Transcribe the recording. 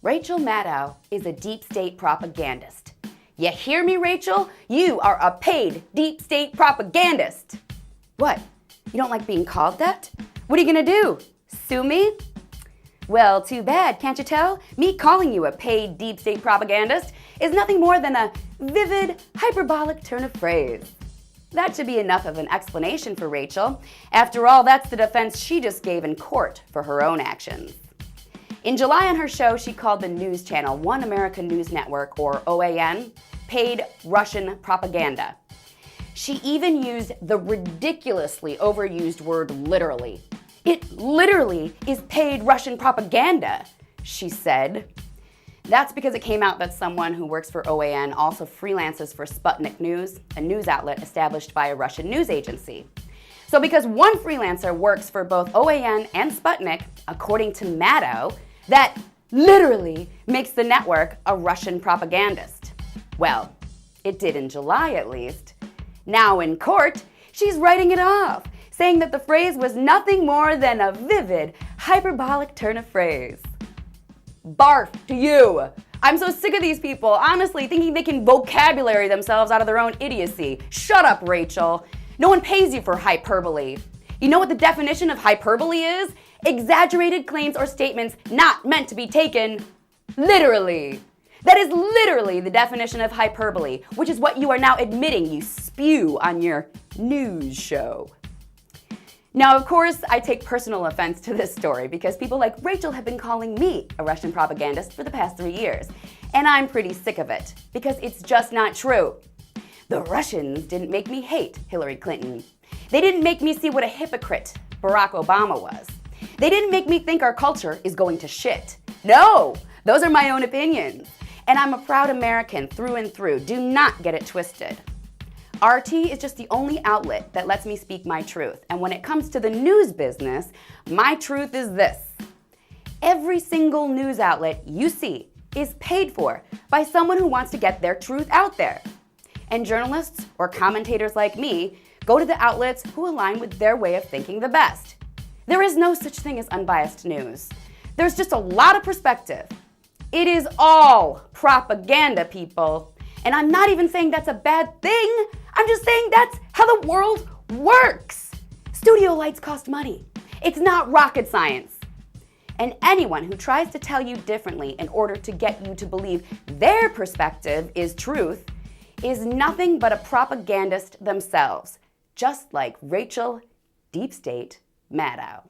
Rachel Maddow is a deep state propagandist. You hear me, Rachel? You are a paid deep state propagandist. What? You don't like being called that? What are you gonna do? Sue me? Well, too bad, can't you tell? Me calling you a paid deep state propagandist is nothing more than a vivid, hyperbolic turn of phrase. That should be enough of an explanation for Rachel. After all, that's the defense she just gave in court for her own actions. In July on her show, she called the news channel One American News Network, or OAN, paid Russian propaganda. She even used the ridiculously overused word literally. It literally is paid Russian propaganda, she said. That's because it came out that someone who works for OAN also freelances for Sputnik News, a news outlet established by a Russian news agency. So because one freelancer works for both OAN and Sputnik, according to Maddow, that literally makes the network a Russian propagandist. Well, it did in July at least. Now in court, she's writing it off, saying that the phrase was nothing more than a vivid, hyperbolic turn of phrase. Barf to you! I'm so sick of these people, honestly, thinking they can vocabulary themselves out of their own idiocy. Shut up, Rachel. No one pays you for hyperbole. You know what the definition of hyperbole is? Exaggerated claims or statements not meant to be taken literally. That is literally the definition of hyperbole, which is what you are now admitting you spew on your news show. Now, of course, I take personal offense to this story because people like Rachel have been calling me a Russian propagandist for the past 3 years. And I'm pretty sick of it because it's just not true. The Russians didn't make me hate Hillary Clinton. They didn't make me see what a hypocrite Barack Obama was. They didn't make me think our culture is going to shit. No, those are my own opinions. And I'm a proud American through and through. Do not get it twisted. RT is just the only outlet that lets me speak my truth. And when it comes to the news business, my truth is this. Every single news outlet you see is paid for by someone who wants to get their truth out there. And journalists or commentators like me go to the outlets who align with their way of thinking the best. There is no such thing as unbiased news. There's just a lot of perspective. It is all propaganda, people. And I'm not even saying that's a bad thing. I'm just saying that's how the world works. Studio lights cost money. It's not rocket science. And anyone who tries to tell you differently in order to get you to believe their perspective is truth is nothing but a propagandist themselves, just like Rachel Deep State Maddow.